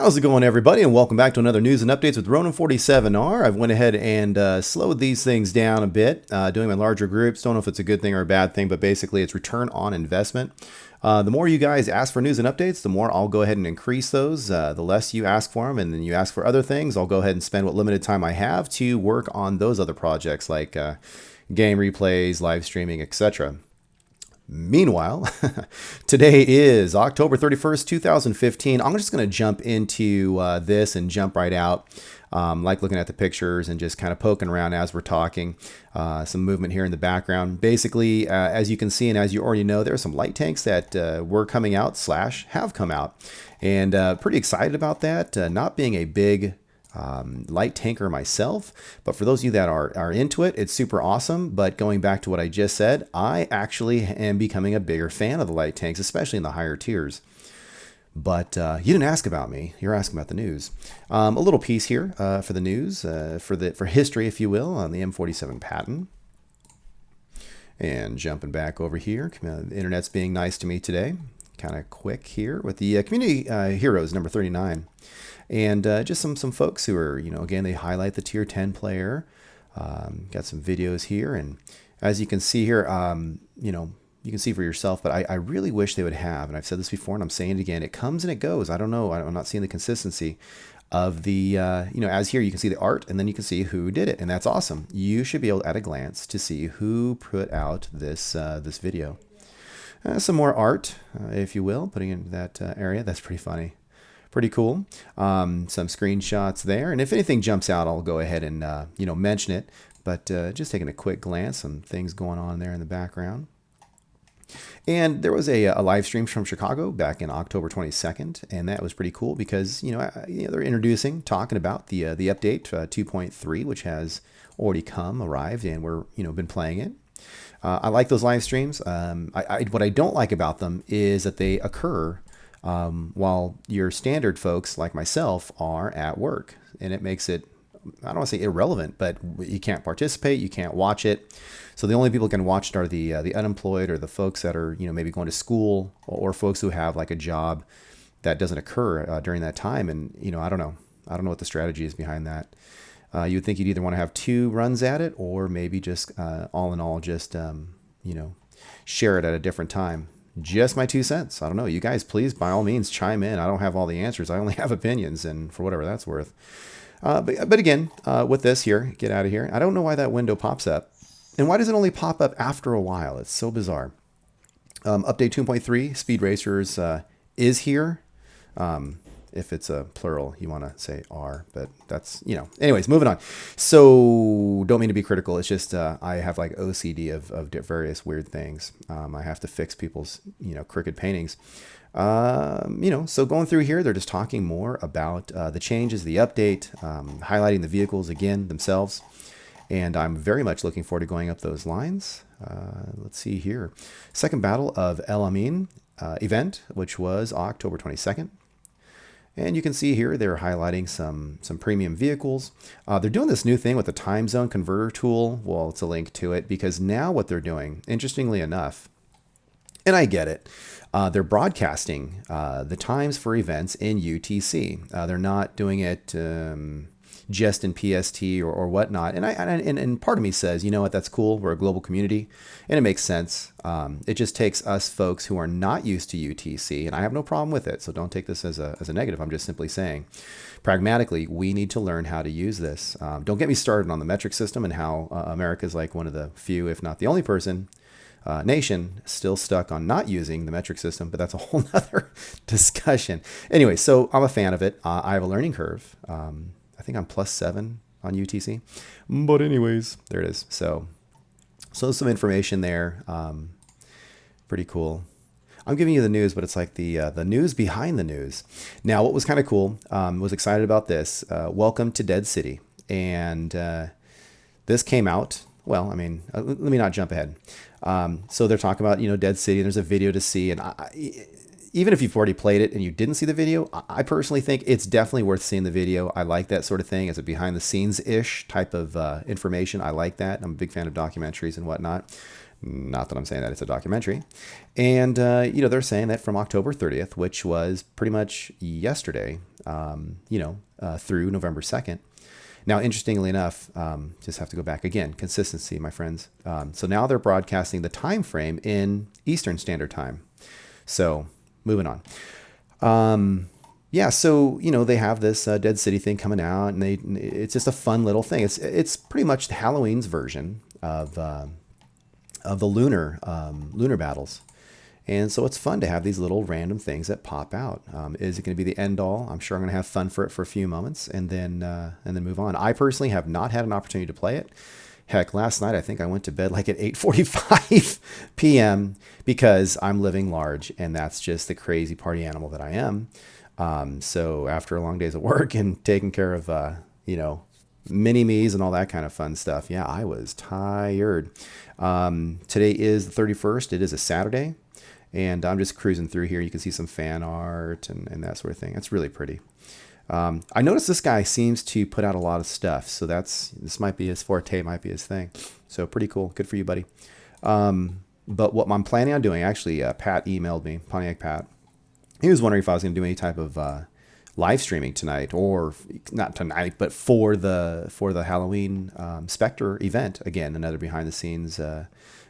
How's it going, everybody, and welcome back to another news and updates with Ronin 47R. I've went ahead and slowed these things down a bit, doing my larger groups. Don't know if it's a good thing or a bad thing, but basically it's return on investment. The more you guys ask for news and updates, the more I'll go ahead and increase those. The less you ask for them, and then you ask for other things, I'll go ahead and spend what limited time I have to work on those other projects like game replays, live streaming, etc. Meanwhile, today is October 31st, 2015. I'm just going to jump into this and jump right out, like looking at the pictures and just kind of poking around as we're talking. Some movement here in the background. Basically, as you can see and as you already know, there are some light tanks that were coming out / have come out. And pretty excited about that. Not being a big light tanker myself, but for those of you that are into it, it's super awesome. But going back to what I just said, I actually am becoming a bigger fan of the light tanks, especially in the higher tiers. But you didn't ask about me. You're asking about the news. A little piece here for the news, for history, if you will, on the M47 Patton. And jumping back over here, the internet's being nice to me today. Kind of quick here with the community heroes number 39. And just some folks who are, again, they highlight the tier 10 player. Got some videos here. And as you can see here, you can see for yourself, but I really wish they would have, and I've said this before and I'm saying it again, it comes and it goes. I don't know. I'm not seeing the consistency of the, as here you can see the art and then you can see who did it. And that's awesome. You should be able at a glance to see who put out this video. Some more art, if you will, putting in that area. That's pretty funny. Pretty cool. Some screenshots there. And if anything jumps out, I'll go ahead and, mention it. But just taking a quick glance, some things going on there in the background. And there was a live stream from Chicago back in October 22nd. And that was pretty cool because, they're introducing, talking about the update 2.3, which has already arrived, and we're, been playing it. I like those live streams. What I don't like about them is that they occur while your standard folks like myself are at work, and it makes it, I don't want to say irrelevant, but you can't participate, you can't watch it. So the only people who can watch it are the unemployed or the folks that are, maybe going to school, or folks who have like a job that doesn't occur during that time. And, I don't know what the strategy is behind that. You would think you'd either want to have 2 runs at it, or maybe just all in all, just, share it at a different time. Just my 2 cents. I don't know. You guys, please, by all means, chime in. I don't have all the answers. I only have opinions, and for whatever that's worth. But again, with this here, get out of here. I don't know why that window pops up. And why does it only pop up after a while? It's so bizarre. Update 2.3, Speed Racers is here. If it's a plural, you want to say R, but that's, anyways, moving on. So don't mean to be critical. It's just, I have like OCD of various weird things. I have to fix people's, crooked paintings. So going through here, they're just talking more about the changes, the update, highlighting the vehicles again themselves. And I'm very much looking forward to going up those lines. Let's see here. Second battle of RONIN event, which was October 22nd. And you can see here they're highlighting some premium vehicles. They're doing this new thing with the time zone converter tool. Well, it's a link to it, because now what they're doing, interestingly enough, and I get it, they're broadcasting the times for events in UTC. They're not doing it just in PST or whatnot. And part of me says, you know what, that's cool. We're a global community, and it makes sense. It just takes us folks who are not used to UTC, and I have no problem with it. So don't take this as a negative. I'm just simply saying, pragmatically, we need to learn how to use this. Don't get me started on the metric system and how America is like one of the few, if not the only nation still stuck on not using the metric system, but that's a whole nother discussion. Anyway, so I'm a fan of it. I have a learning curve. I think I'm +7 on UTC, but anyways, there it is. So some information there. Pretty cool. I'm giving you the news, but it's like the news behind the news. Now, what was kind of cool, was excited about this. Welcome to Dead City. And this came out, well, let me not jump ahead. So they're talking about, Dead City, and there's a video to see. And even if you've already played it and you didn't see the video, I personally think it's definitely worth seeing the video. I like that sort of thing as a behind the scenes-ish type of information. I like that. I'm a big fan of documentaries and whatnot. Not that I'm saying that, it's a documentary. And, they're saying that from October 30th, which was pretty much yesterday, through November 2nd. Now, interestingly enough, just have to go back again, consistency, my friends. So now they're broadcasting the time frame in Eastern Standard Time. So moving on. So they have this Dead City thing coming out, and it's just a fun little thing. It's pretty much the Halloween's version of the lunar battles, and so it's fun to have these little random things that pop out. Is it going to be the end all? I'm sure I'm going to have fun for it for a few moments, and then move on. I personally have not had an opportunity to play it. Heck, last night I think I went to bed like at 8:45 p.m. because I'm living large, and that's just the crazy party animal that I am. So after a long days of work and taking care of, mini-me's and all that kind of fun stuff, yeah, I was tired. Today is the 31st. It is a Saturday, and I'm just cruising through here. You can see some fan art and that sort of thing. It's really pretty. I noticed this guy seems to put out a lot of stuff, so this might be his forte, might be his thing. So pretty cool. Good for you, buddy. But what I'm planning on doing, actually, Pat emailed me, Pontiac Pat. He was wondering if I was going to do any type of live streaming tonight, or not tonight, but for the Halloween Specter event. Again, another behind the scenes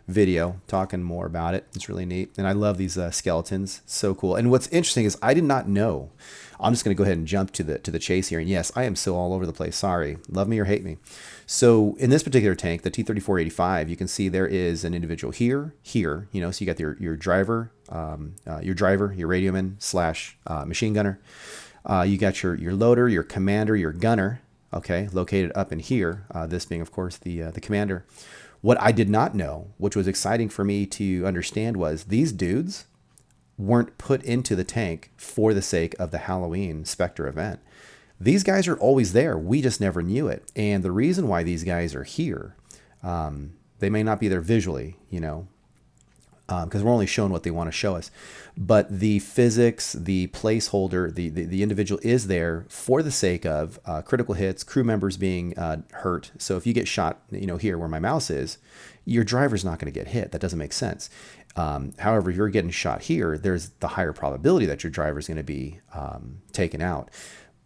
video talking more about it. It's really neat, and I love these skeletons. So cool. And what's interesting is I did not know. I'm just going to go ahead and jump to the chase here. And yes, I am so all over the place. Sorry, love me or hate me. So in this particular tank, the T-3485, you can see there is an individual here. So you got your driver, your radioman / machine gunner. You got your loader, your commander, your gunner. Okay, located up in here. This being, of course, the commander. What I did not know, which was exciting for me to understand, was these dudes weren't put into the tank for the sake of the Halloween Specter event. These guys are always there. We just never knew it. And the reason why these guys are here, they may not be there visually, because we're only showing what they want to show us. But the physics, the placeholder, the individual is there for the sake of critical hits, crew members being hurt. So if you get shot, here where my mouse is, your driver's not going to get hit. That doesn't make sense. However, if you're getting shot here, there's the higher probability that your driver is going to be taken out.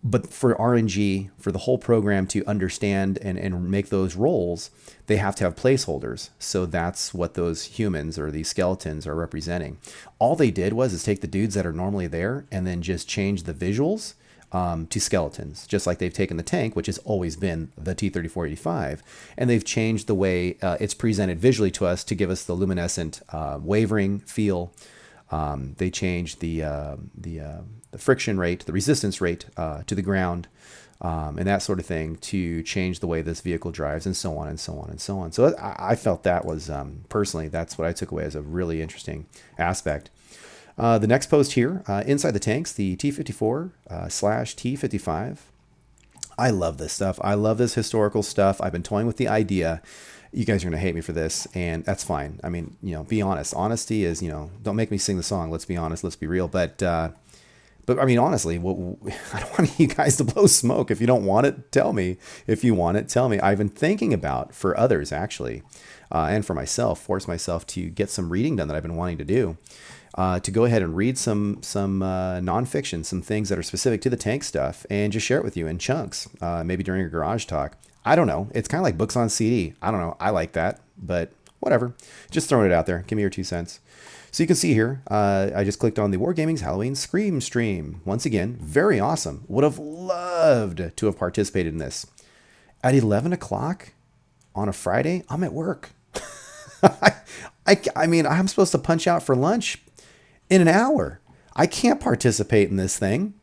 But for RNG, for the whole program to understand and make those rolls, they have to have placeholders. So that's what those humans or these skeletons are representing. All they did is take the dudes that are normally there and then just change the visuals to skeletons, just like they've taken the tank, which has always been the T-3485, and they've changed the way it's presented visually to us to give us the luminescent wavering feel. They changed the friction rate, the resistance rate to the ground, and that sort of thing to change the way this vehicle drives, and so on and so on and so on. So I felt that was, personally, that's what I took away as a really interesting aspect. The next post here, inside the tanks, the T-54 / T-55. I love this stuff. I love this historical stuff. I've been toying with the idea. You guys are going to hate me for this, and that's fine. I mean, be honest. Honesty is, don't make me sing the song. Let's be honest. Let's be real. But I mean, honestly, I don't want you guys to blow smoke. If you don't want it, tell me. If you want it, tell me. I've been thinking about, for others actually, and for myself, force myself to get some reading done that I've been wanting to do. To go ahead and read some nonfiction, some things that are specific to the tank stuff, and just share it with you in chunks, maybe during a garage talk. I don't know. It's kind of like books on CD. I don't know. I like that, but whatever. Just throwing it out there. Give me your 2 cents. So you can see here, I just clicked on the Wargaming's Halloween Scream stream. Once again, very awesome. Would have loved to have participated in this. At 11 o'clock on a Friday, I'm at work. I mean, I'm supposed to punch out for lunch in an hour. I can't participate in this thing.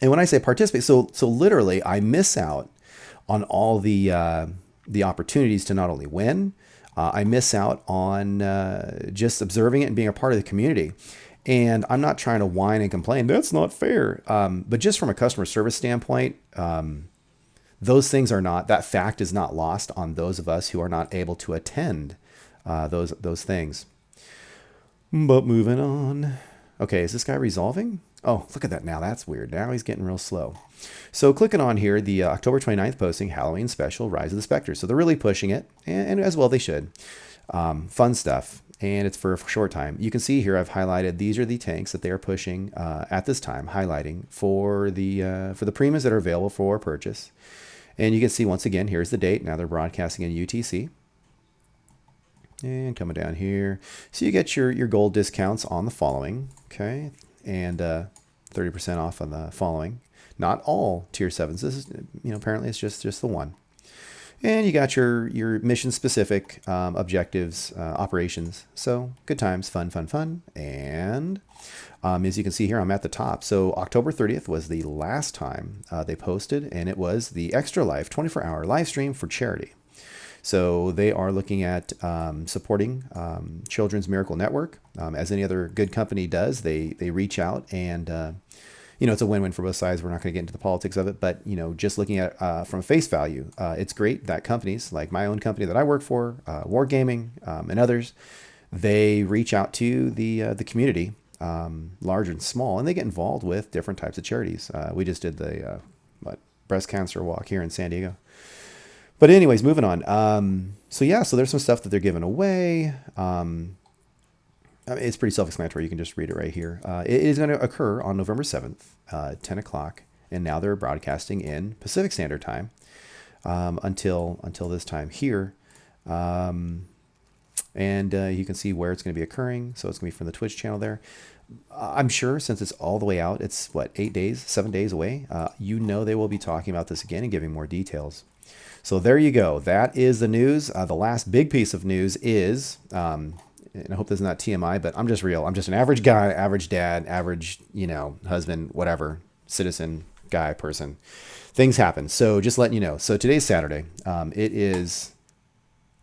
And when I say participate, so literally I miss out on all the opportunities to not only win, I miss out on just observing it and being a part of the community. And I'm not trying to whine and complain. That's not fair. But just from a customer service standpoint, those things are not, that fact is not lost on those of us who are not able to attend those things. But moving on. Okay, is this guy resolving? Oh, look at that now. That's weird. Now he's getting real slow. So clicking on here, the October 29th posting, Halloween special, Rise of the Spectre. So they're really pushing it, and as well they should. Fun stuff. And it's for a short time. You can see here I've highlighted these are the tanks that they are pushing at this time, highlighting for the Primas that are available for purchase. And you can see once again, here's the date. Now they're broadcasting in UTC. And coming down here. So you get your gold discounts on the following, okay? And 30% off on the following. Not all tier 7s. This is, apparently it's just the one. And you got your mission-specific objectives, operations. So good times, fun. And as you can see here, I'm at the top. So October 30th was the last time they posted, and it was the Extra Life 24-hour live stream for charity. So they are looking at supporting Children's Miracle Network. As any other good company does, they reach out and it's a win-win for both sides. We're not going to get into the politics of it, but just looking at from face value, it's great that companies like my own company that I work for, Wargaming, and others, they reach out to the community, large and small, and they get involved with different types of charities. We just did the breast cancer walk here in San Diego. But anyways, moving on. So there's some stuff that they're giving away. It's pretty self-explanatory. You can just read it right here. It is going to occur on November 7th, 10 o'clock. And now they're broadcasting in Pacific Standard Time until this time here. And you can see where it's going to be occurring. So it's going to be from the Twitch channel there. I'm sure since it's all the way out, it's 7 days away. They will be talking about this again and giving more details. So there you go. That is the news. The last big piece of news is... and I hope this is not TMI, but I'm just real. I'm just an average guy, average dad, average, husband, whatever, citizen, guy, person. Things happen. So just letting you know. So today's Saturday. It is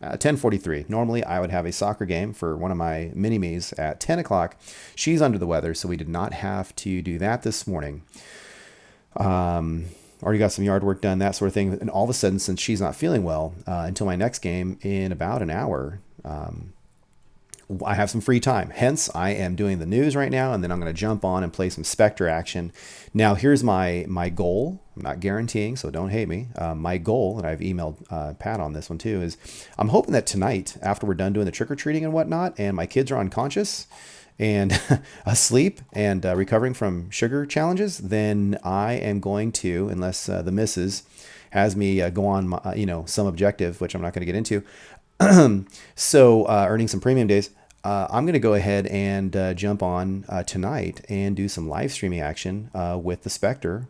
10:43. Normally I would have a soccer game for one of my mini-me's at 10 o'clock. She's under the weather, so we did not have to do that this morning. Already got some yard work done, that sort of thing. And all of a sudden, since she's not feeling well, until my next game in about an hour, I have some free time. Hence, I am doing the news right now, and then I'm going to jump on and play some Specter action. Now, here's my goal. I'm not guaranteeing, so don't hate me. My goal, and I've emailed Pat on this one too, is I'm hoping that tonight, after we're done doing the trick-or-treating and whatnot, and my kids are unconscious and asleep and recovering from sugar challenges, then I am going to, unless the missus has me go on my, some objective, which I'm not going to get into, so earning some premium days, I'm going to go ahead and jump on tonight and do some live streaming action with the Specter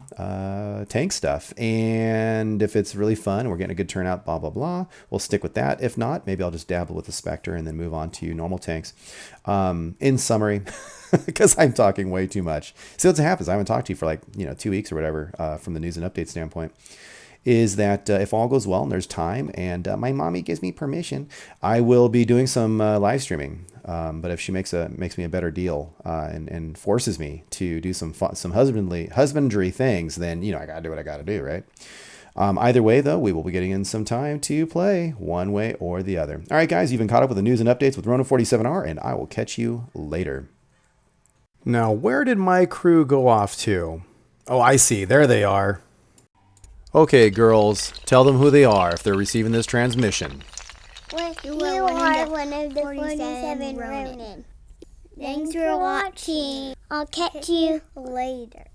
tank stuff. And if it's really fun, we're getting a good turnout, blah, blah, blah, we'll stick with that. If not, maybe I'll just dabble with the Specter and then move on to normal tanks. In summary, because I'm talking way too much. See what happens. I haven't talked to you for 2 weeks or whatever from the news and update standpoint. Is that if all goes well and there's time and my mommy gives me permission, I will be doing some live streaming. But if she makes me a better deal and forces me to do some husbandry things, then I gotta do what I gotta do, right? Either way, though, we will be getting in some time to play one way or the other. All right, guys, you've been caught up with the news and updates with Ronin 47R, and I will catch you later. Now, where did my crew go off to? Oh, I see. There they are. Okay, girls, tell them who they are if they're receiving this transmission. You are one of the 47 Ronin. Thanks for watching. I'll catch you later.